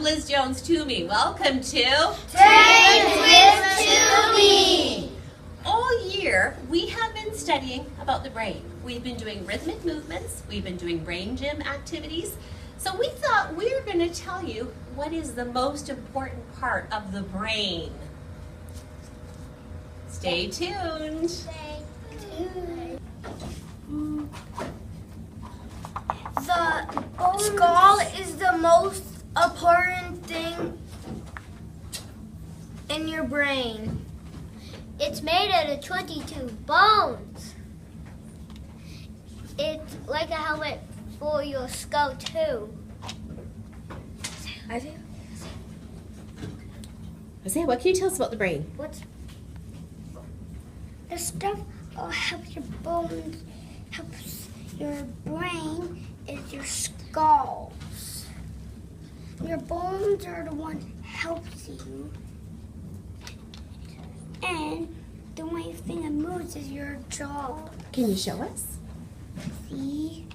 I'm Liz Jones-twomey. Welcome to Trains with Toomey. All year, we have been studying about the brain. We've been doing rhythmic movements. We've been doing brain gym activities. So we thought we were going to tell you what is the most important part of the brain. Stay tuned. The skull is the most important thing in your brain. It's made out of 22 bones. It's like a helmet for your skull too. Isaiah, what can you tell us about the brain? What's the stuff that helps your bones, helps your brain is your skulls. Your bones are the one that helps you. And the only thing that moves is your jaw. Can you show us? See?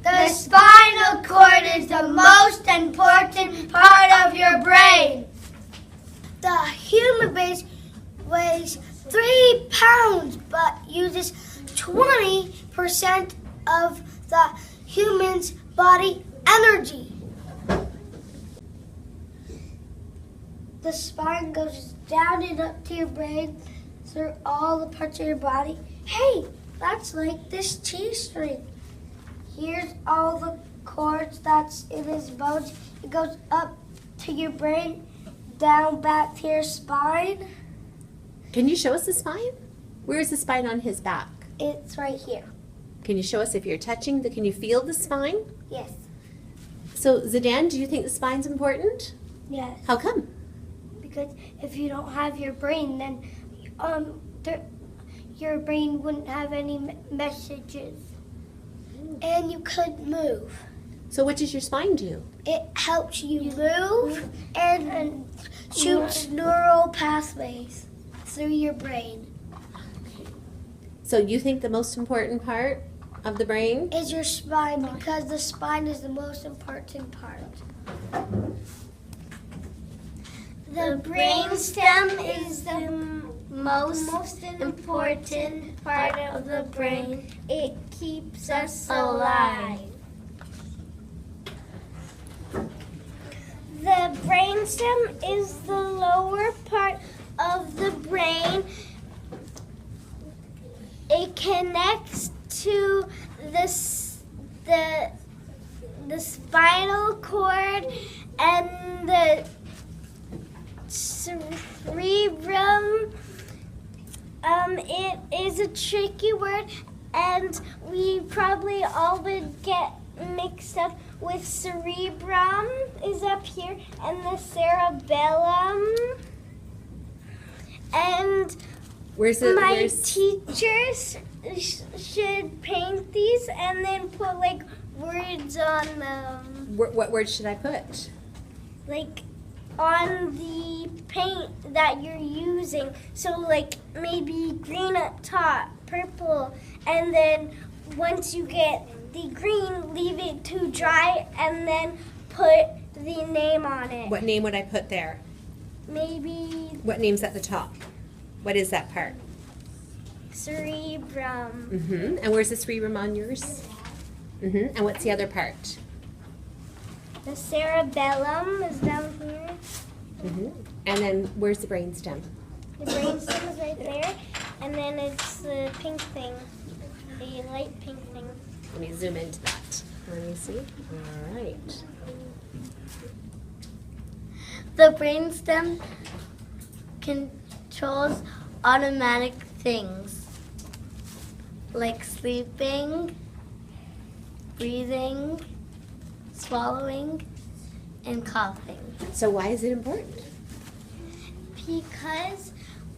The spinal cord is the most important part of your brain. The human brain weighs 3 pounds but uses 20% of the human's body energy. The spine goes down and up to your brain through all the parts of your body. Hey, that's like this cheese string. Here's all the cords that's in his bones. It goes up to your brain, down back to your spine. Can you show us the spine? Where is the spine on his back? It's right here. Can you show us if you're touching, can you feel the spine? Yes. So Zidane, do you think the spine's important? Yes. How come? Because if you don't have your brain, then your brain wouldn't have any messages. And you couldn't move. So what does your spine do? It helps you move and shoots neural pathways through your brain. So you think the most important part of the brain is your spine, because the spine is the most important part. The brainstem is the most important part of the brain. It keeps us alive. The brainstem is the lower part of the brain. It connects to the spinal cord and the cerebellum. It is a tricky word, and we probably all would get mixed up with cerebrum is up here and the cerebellum. And my teachers should paint these and then put like words on them. What words should I put? Like on the paint that you're using. So like maybe green at top, purple, and then once you get the green, leave it to dry and then put the name on it. What name would I put there? Maybe... What name's at the top? What is that part? Cerebrum. Mm-hmm. And where's the cerebrum on yours? Mm-hmm. And what's the other part? The cerebellum is down here. Mm-hmm. And then where's the brainstem? The brainstem is right there. And then it's the pink thing. The light pink thing. Let me zoom into that. Let me see. All right. The brainstem controls automatic things like sleeping, breathing, swallowing, and coughing. So why is it important? Because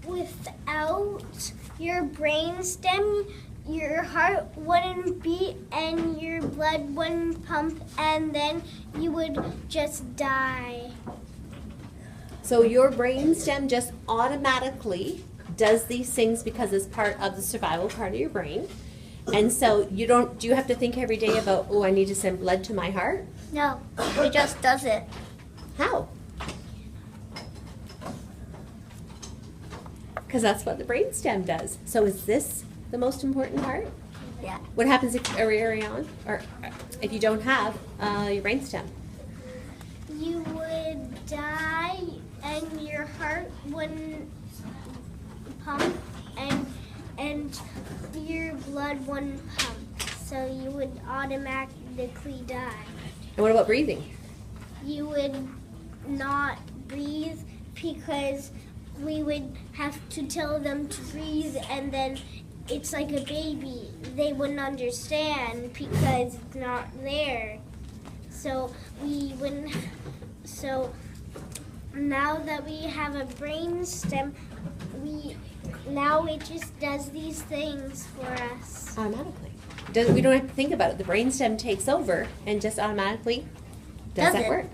without your brainstem, your heart wouldn't beat and your blood wouldn't pump, and then you would just die. So your brainstem just automatically does these things because it's part of the survival part of your brain. And so do you have to think every day about, oh, I need to send blood to my heart? No, it just does it. How? Because that's what the brainstem does. So is this the most important part? Yeah. What happens if if you don't have your brainstem? You would die and your heart wouldn't pump and your blood wouldn't pump. So you would automatically die. And what about breathing? You would not breathe because we would have to tell them to breathe, and then it's like a baby. They wouldn't understand because it's not there. So we wouldn't. So now that we have a brainstem, now it just does these things for us. Automatically. We don't have to think about it. The brainstem takes over and just automatically does that work.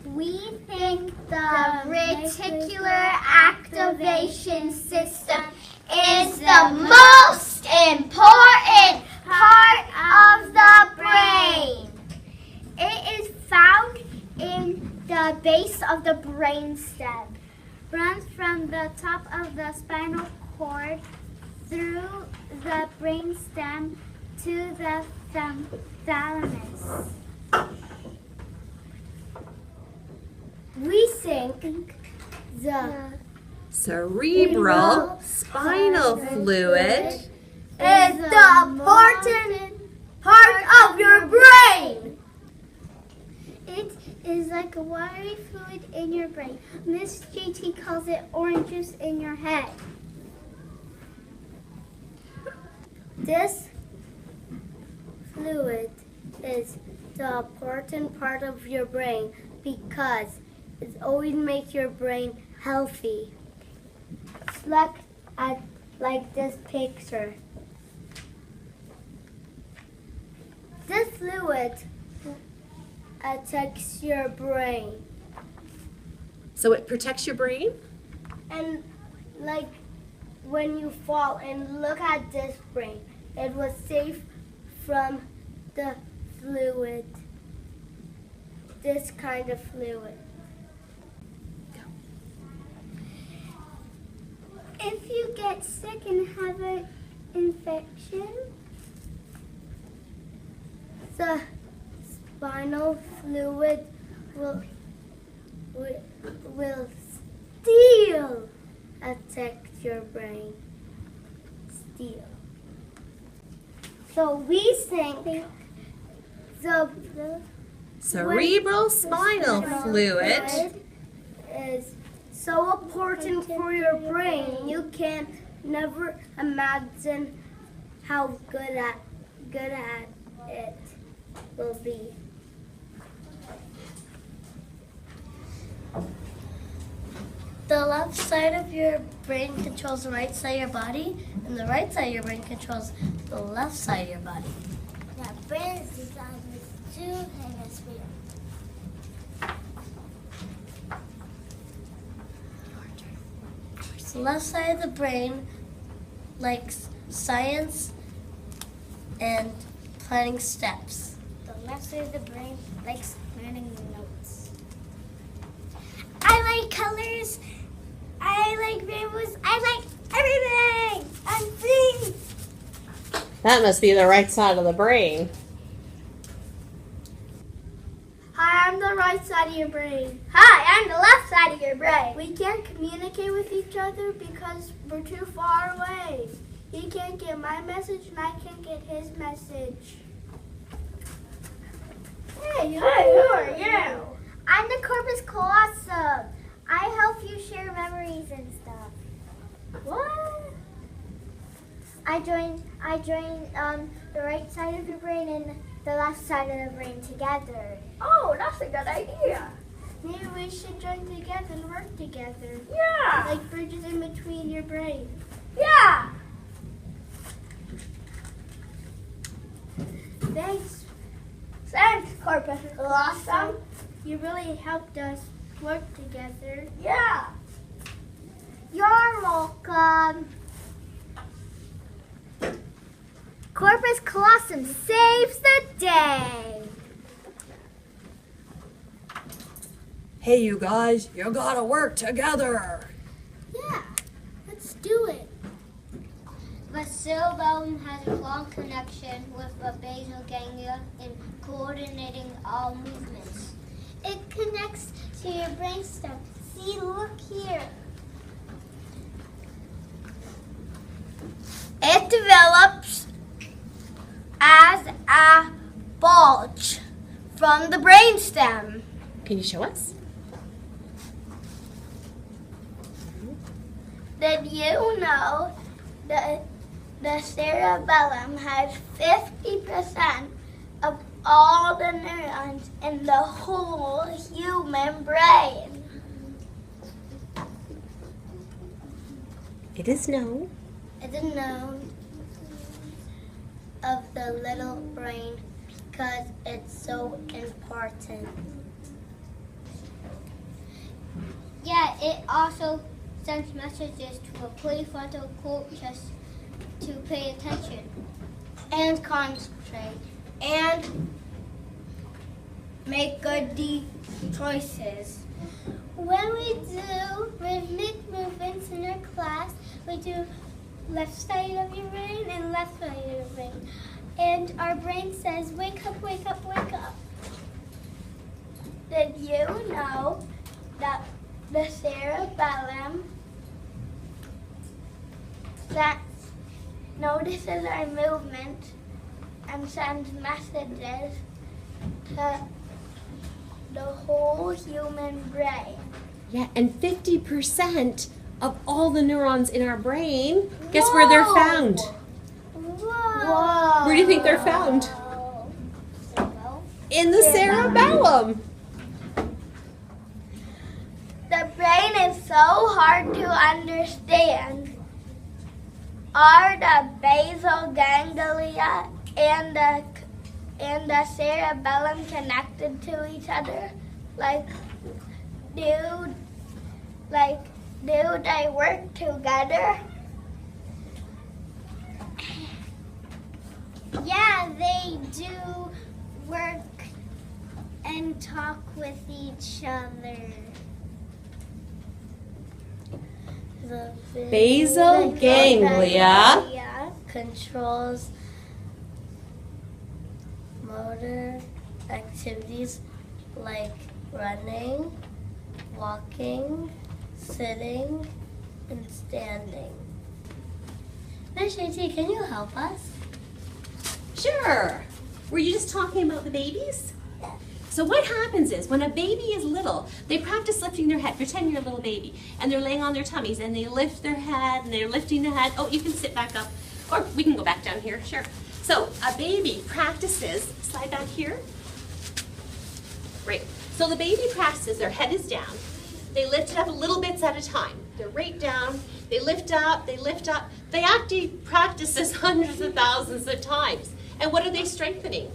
We think the reticular activation system is the most important part of the brain. It is found in the base of the brainstem. Runs from the top of the spinal cord through the brainstem to the thalamus. We think the Cerebral spinal fluid is the important part of your brain. It is like a watery fluid in your brain. Miss JT calls it orange juice in your head. This fluid is the important part of your brain because it always makes your brain healthy. Look at like this picture. This fluid attacks your brain. So it protects your brain? And like when you fall and look at this brain, it was safe from the fluid. This kind of fluid. If you get sick and have an infection, the spinal fluid will still attack your brain. Still. So we think the Cerebral spinal fluid is so important for your brain. You can never imagine how good at it will be. The left side of your brain controls the right side of your body, and the right side of your brain controls the left side of your body. The brain is designed with two hemispheres. The left side of the brain likes science and planning steps. The left side of the brain likes planning notes. I like colors. I like rainbows. I like everything. I'm free. That must be the right side of the brain. Hi, I'm the right side of your brain. Hi, I'm the left side of your brain. We can't communicate with each other because we're too far away. He can't get my message and I can't get his message. Hey, who are you? I'm the corpus callosum. I help you share memories and stuff. What? I join the right side of your brain and the left side of the brain together. Oh, that's a good idea. Maybe we should join together and work together. Yeah. Like bridges in between your brain. Yeah. Thanks. Thanks, corpus callosum. You really helped us work together. Yeah. You're welcome. corpus callosum saves the day. Hey, you guys, you gotta work together. Yeah, let's do it. The cerebellum has a long connection with the basal ganglia in coordinating all movements. It connects to your brainstem. See, look here. It develops as a bulge from the brainstem. Can you show us? Did you know that the cerebellum has 50% of all the neurons in the whole human brain? It is known. It is known of the little brain because it's so important. Yeah, it also sends messages to a prefrontal cortex to pay attention and concentrate and make good choices. When we do rhythmic movements in our class, we do left side of your brain and left side of your brain. And our brain says, wake up, wake up, wake up. Did you know that the cerebellum that notices our movement and sends messages to the whole human brain? Yeah, and 50% of all the neurons in our brain, guess where they're found? Whoa! Where do you think they're found? In the cerebellum. The brain is so hard to understand. Are the basal ganglia and the cerebellum connected to each other? Do they work together? Yeah, they do work and talk with each other. The Basal ganglia controls motor activities like running, walking, sitting, and standing. Miss JT, can you help us? Sure. Were you just talking about the babies? So what happens is when a baby is little, they practice lifting their head. Pretend you're a little baby and they're laying on their tummies and they lift their head and they're lifting their head. Oh, you can sit back up or we can go back down here, sure. So a baby practices, slide back here. Great. So the baby practices, their head is down. They lift it up little bits at a time. They're right down, they lift up, they lift up. They actually practice this hundreds of thousands of times. And what are they strengthening?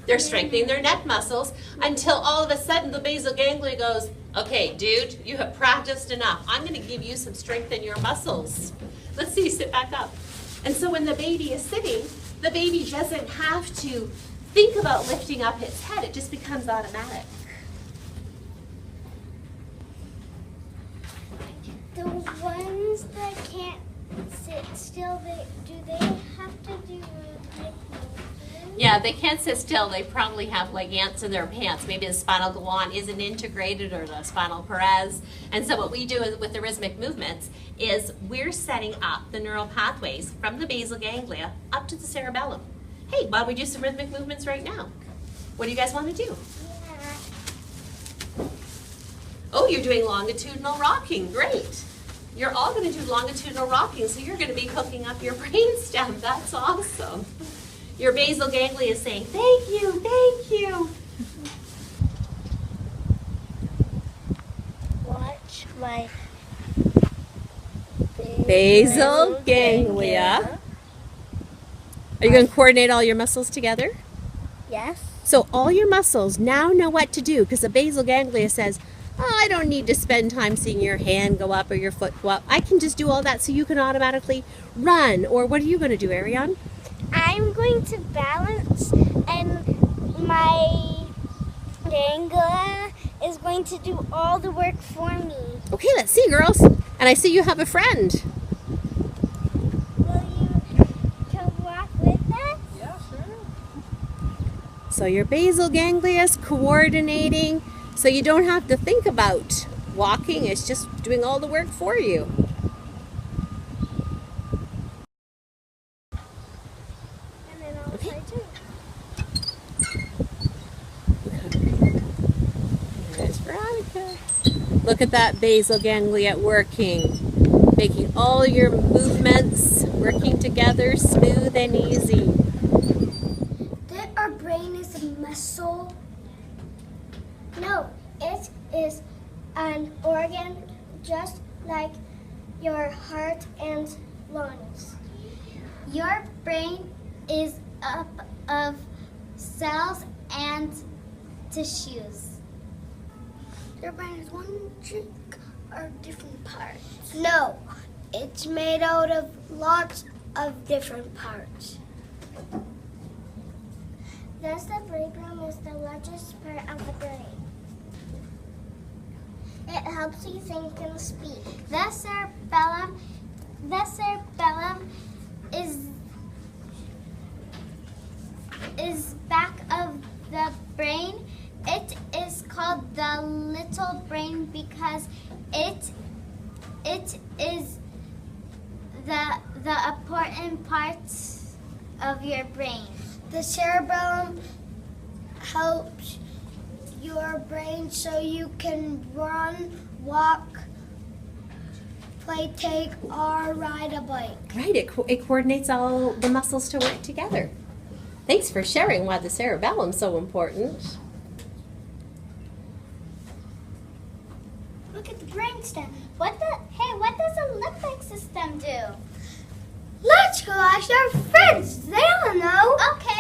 They're strengthening their neck muscles until all of a sudden the basal ganglia goes, okay, dude, you have practiced enough. I'm going to give you some strength in your muscles. Let's see you sit back up. And so when the baby is sitting, the baby doesn't have to think about lifting up its head. It just becomes automatic. The ones that can't sit still, do they have to do rhythmic movements? Yeah, they can't sit still. They probably have like ants in their pants. Maybe the spinal guan isn't integrated or the spinal parez. And so what we do with the rhythmic movements is we're setting up the neural pathways from the basal ganglia up to the cerebellum. Hey, why don't we do some rhythmic movements right now? What do you guys want to do? Oh, you're doing longitudinal rocking. Great. You're all going to do longitudinal rocking, so you're going to be hooking up your brainstem. That's awesome. Your basal ganglia is saying, thank you, thank you. Watch my Basal ganglia. Are you going to coordinate all your muscles together? Yes. So all your muscles now know what to do because the basal ganglia says, oh, I don't need to spend time seeing your hand go up or your foot go up. I can just do all that so you can automatically run. Or what are you going to do, Ariane? I'm going to balance, and my ganglia is going to do all the work for me. Okay, let's see, girls. And I see you have a friend. Will you come walk with us? Yeah, sure. So your basal ganglia is coordinating, so you don't have to think about walking. It's just doing all the work for you. And then I'll try to. There's Veronica. Look at that basal ganglia working, making all your movements working together smooth and easy. That our brain is a muscle? No, it is an organ just like your heart and lungs. Your brain is up of cells and tissues. Your brain is one chunk or different parts? No, it's made out of lots of different parts. The cerebellum is the largest part of the brain. It helps you think and speak. The cerebellum is back of the brain. It is called the little brain because it is the important parts of your brain. The cerebellum helps your brain so you can run, walk, play tag, or ride a bike. Right, it coordinates all the muscles to work together. Thanks for sharing why the cerebellum's so important. Look at the brainstem. What does the limbic system do? Let's go ask our friends. They'll know. Okay.